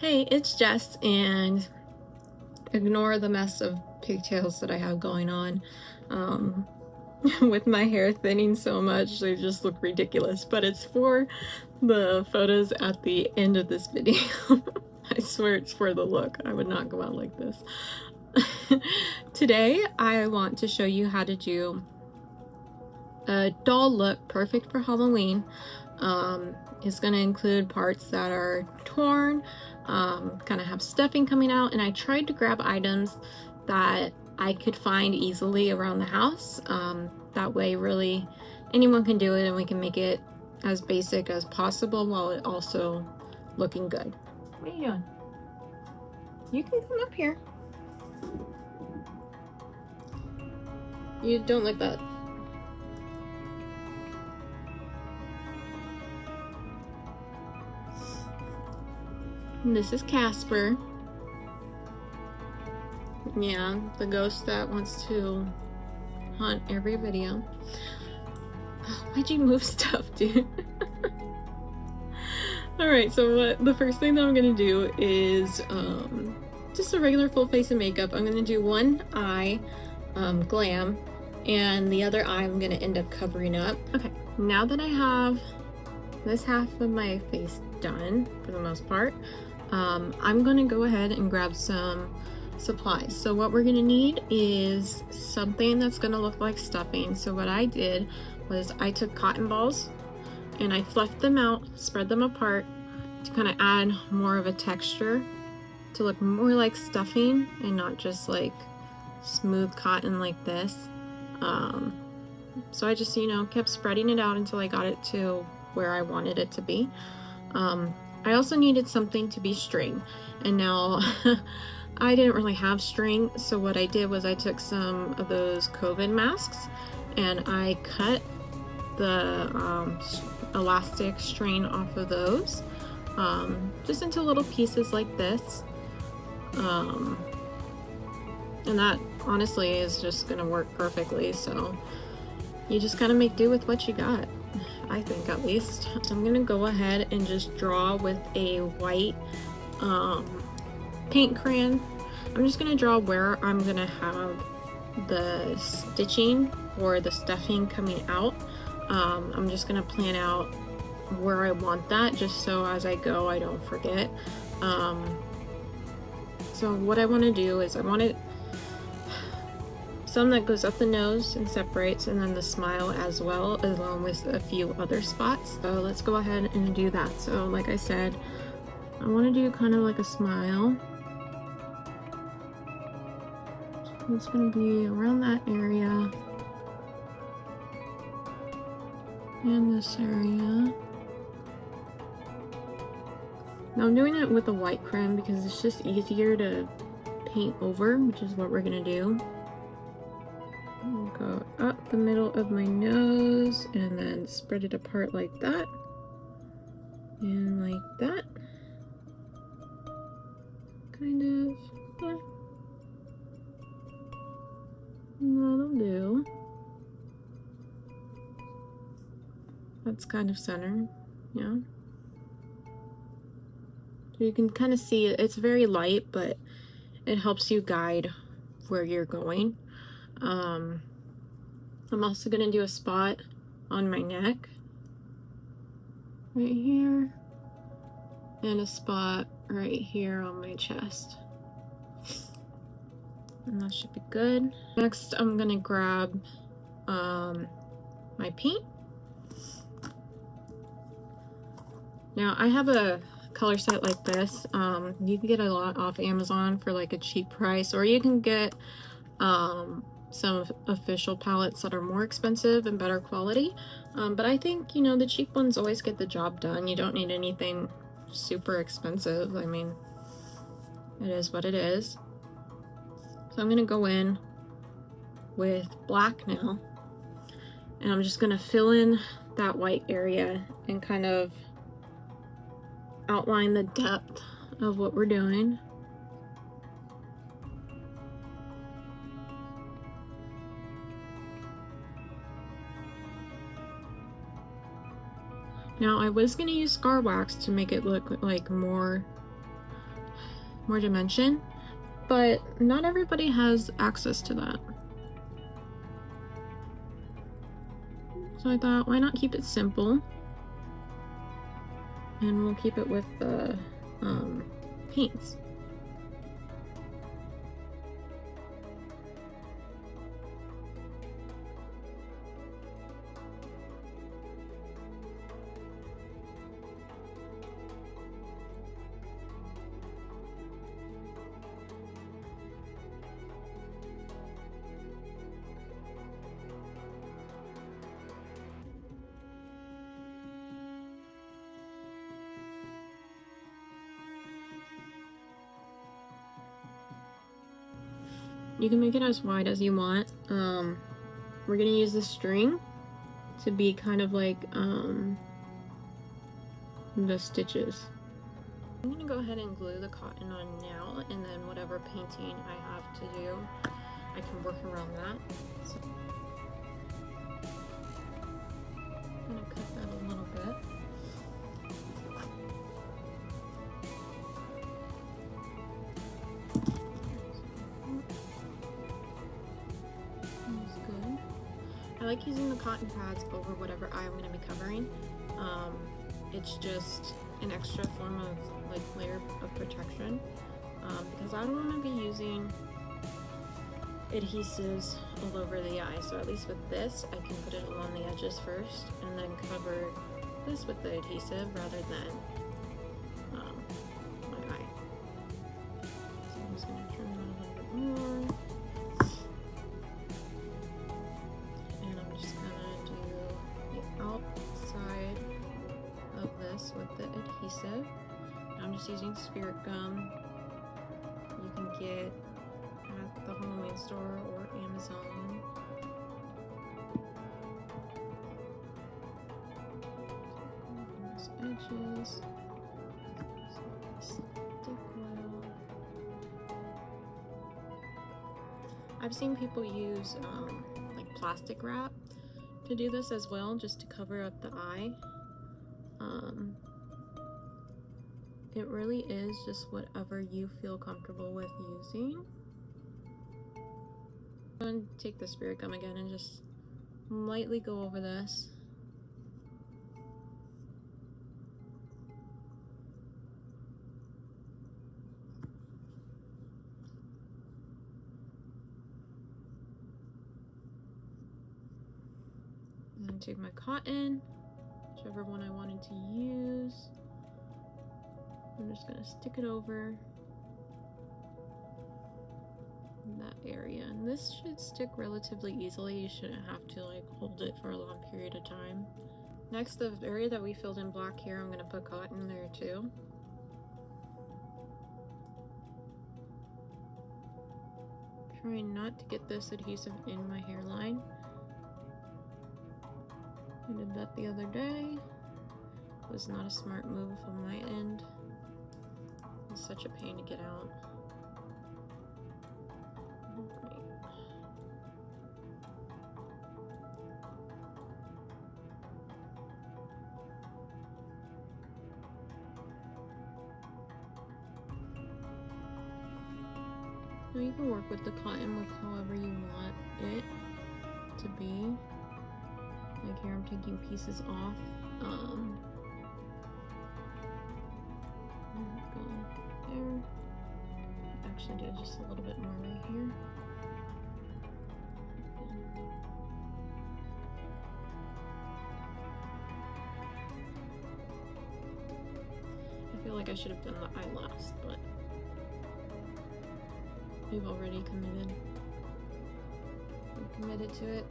Hey, it's Jess, and ignore the mess of pigtails that I have going on. With my hair thinning so much, they just look ridiculous, but it's for the photos at the end of this video. I swear it's for the look. I would not go out like this. Today, I want to show you how to do a doll look perfect for Halloween. It's going to include parts that are torn, kind of have stuffing coming out, and I tried to grab items that I could find easily around the house. That way really anyone can do it and we can make it as basic as possible while it also looking good. What are you doing? You can come up here. You don't like that. And this is Casper. Yeah, the ghost that wants to haunt every video. Why'd you move stuff, dude? Alright, so the first thing that I'm gonna do is just a regular full face of makeup. I'm gonna do one eye glam, and the other eye I'm gonna end up covering up. Okay, now that I have this half of my face done for the most part, I'm gonna go ahead and grab some supplies. So what we're gonna need is something that's gonna look like stuffing. So what I did was I took cotton balls and I fluffed them out, spread them apart to kind of add more of a texture to look more like stuffing and not just like smooth cotton like this. So I just, kept spreading it out until I got it to where I wanted it to be. I also needed something to be string, and now I didn't really have string, so what I did was I took some of those COVID masks and I cut the elastic string off of those just into little pieces like this, and that honestly is just gonna work perfectly. So you just kind of make do with what you got, I think, at least. So I'm gonna go ahead and just draw with a white paint crayon. I'm just gonna draw where I'm gonna have the stitching or the stuffing coming out. I'm just gonna plan out where I want that, just so as I go I don't forget. So what I want to do is I want it some that goes up the nose and separates, and then the smile as well, along with a few other spots. So let's go ahead and do that. So like I said, I want to do kind of like a smile. So it's going to be around that area and this area. Now I'm doing it with a white crayon because it's just easier to paint over, which is what we're going to do. Go up the middle of my nose and then spread it apart like that and like that, kind of. Yeah. That'll do. That's kind of center, yeah. So you can kind of see it's very light, but it helps you guide where you're going. I'm also going to do a spot on my neck right here and a spot right here on my chest, and that should be good. Next I'm going to grab my paint. Now I have a color set like this. You can get a lot off Amazon for like a cheap price, or you can get some official palettes that are more expensive and better quality, but I think the cheap ones always get the job done. You don't need anything super expensive. I mean, it is what it is. So I'm gonna go in with black now, and I'm just gonna fill in that white area and kind of outline the depth of what we're doing. Now I was going to use scar wax to make it look like more more dimension, but not everybody has access to that. So I thought, why not keep it simple? And we'll keep it with the paints. You can make it as wide as you want. We're gonna use the string to be kind of like the stitches. I'm gonna go ahead and glue the cotton on now, and then whatever painting I have to do, I can work around that. So I'm gonna cut that a little bit. I like using the cotton pads over whatever eye I'm going to be covering. It's just an extra form of like layer of protection because I don't want to be using adhesives all over the eye. So at least with this, I can put it along the edges first and then cover this with the adhesive rather than my eye. So I'm just going to trim it a little bit more. Outside of this with the adhesive. I'm just using spirit gum. You can get at the Halloween store or Amazon. Those edges. So they stick well. I've seen people use like plastic wrap to do this as well, just to cover up the eye. It really is just whatever you feel comfortable with using. I'm going to take the spirit gum again and just lightly go over this. And then take my cotton, whichever one I wanted to use. I'm just going to stick it over that area. And this should stick relatively easily. You shouldn't have to like hold it for a long period of time. Next, the area that we filled in black here, I'm going to put cotton there too. Trying not to get this adhesive in my hairline. I did that the other day. It was not a smart move on my end. It's such a pain to get out. Right. Now you can work with the cotton with however you want it to be. Like here, I'm taking pieces off. Go there. Actually, do just a little bit more right here. I feel like I should have done the eye last, but we've already committed. I'm committed to it.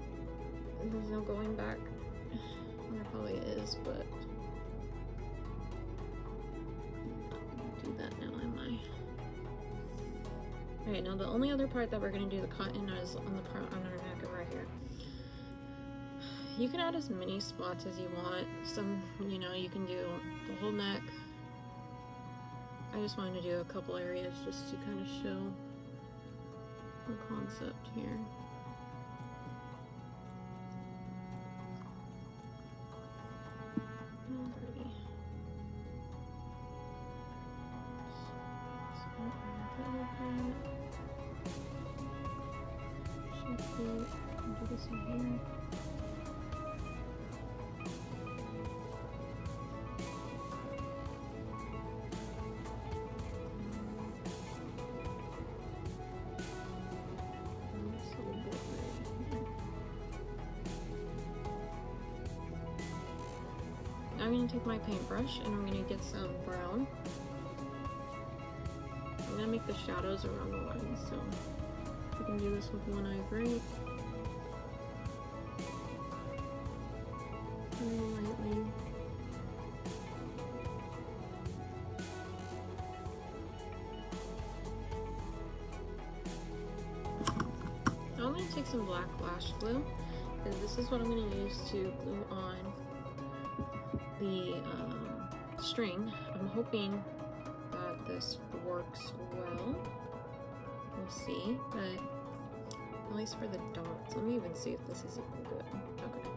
There's no going back. There probably is, but I'm not gonna do that now, am I? Alright, now the only other part that we're gonna do the cotton is on the part on our neck right here. You can add as many spots as you want. Some, you know, you can do the whole neck. I just wanted to do a couple areas just to kind of show the concept here. Pretty. Do this in here. I'm going to take my paintbrush and I'm going to get some brown. I'm going to make the shadows around the lines, so I can do this with one eye gray. Very lightly. I'm going to take some black lash glue, because this is what I'm going to use to glue on the string. I'm hoping that this works well. We'll see, but at least for the dots. Let me even see if this is even good. Okay.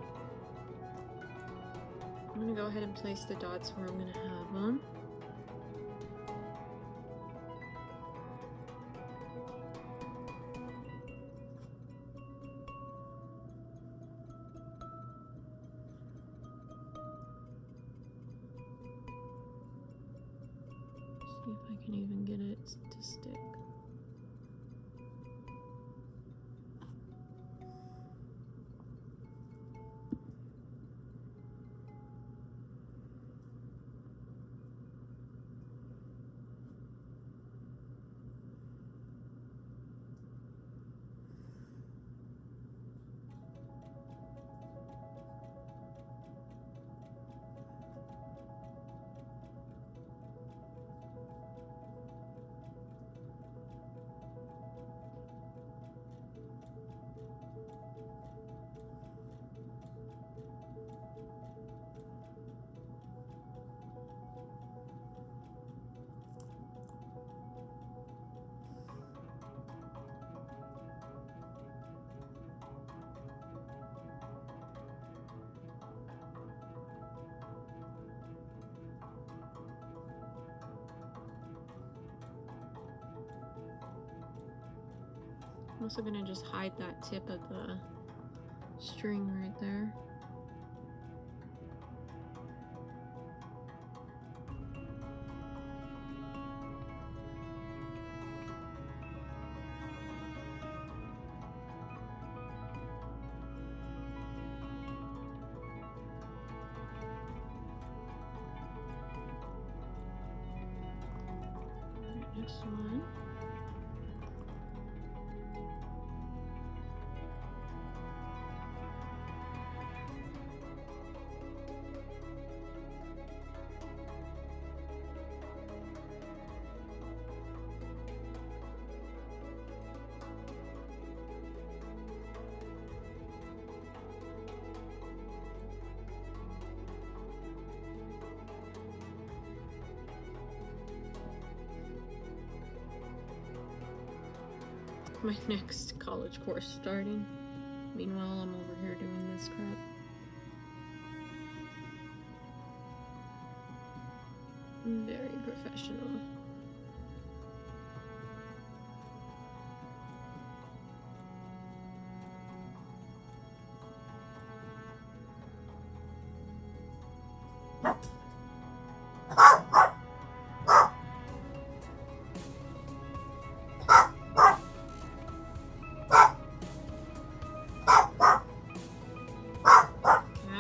I'm gonna go ahead and place the dots where I'm gonna have them. See if I can even get it to stick. I'm also gonna just hide that tip of the string right there. Next one. My next college course starting. Meanwhile, I'm over here doing this crap. Very professional.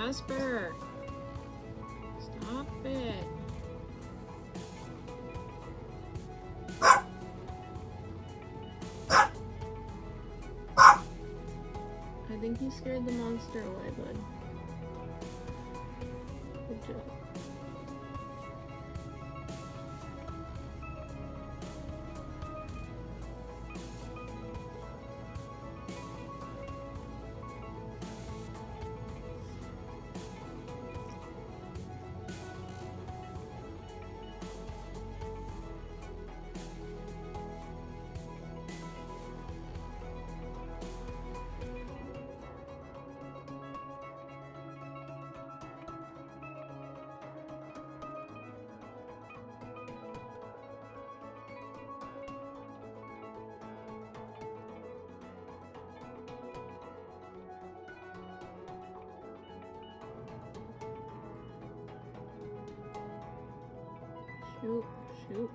Casper, stop it. I think you scared the monster away, bud. Good job. Shoot, shoot.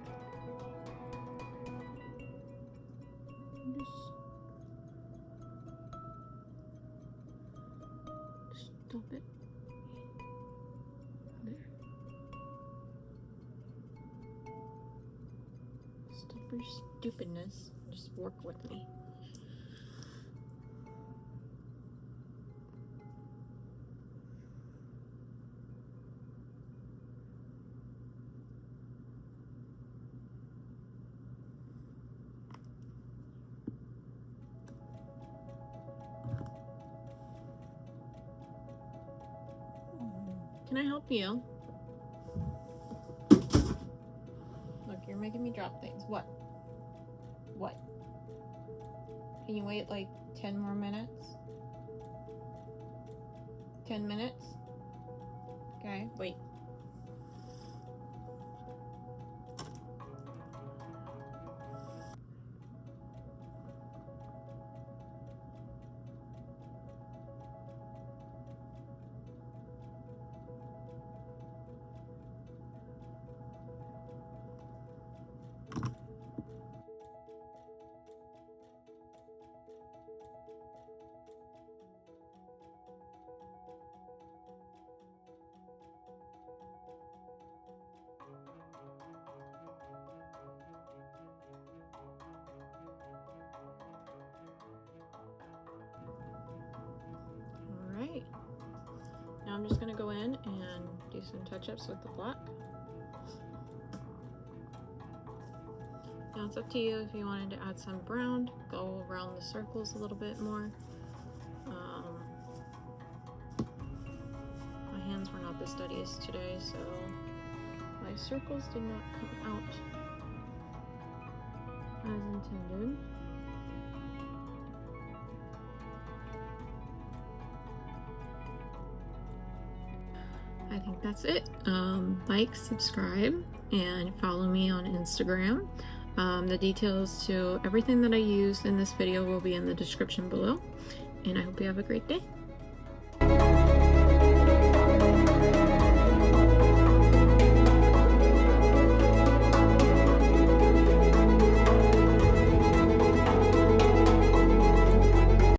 Just stop it. There. Stop your stupidness. Just work with me. Can I help you? Look, you're making me drop things. What? What? Can you wait like 10 more minutes? 10 minutes? Okay, wait. Alright, now I'm just going to go in and do some touch-ups with the black. Now it's up to you if you wanted to add some brown, go around the circles a little bit more. My hands were not the steadiest today, so my circles did not come out as intended. I think that's it. Like, subscribe, and follow me on Instagram. The details to everything that I used in this video will be in the description below, and I hope you have a great day.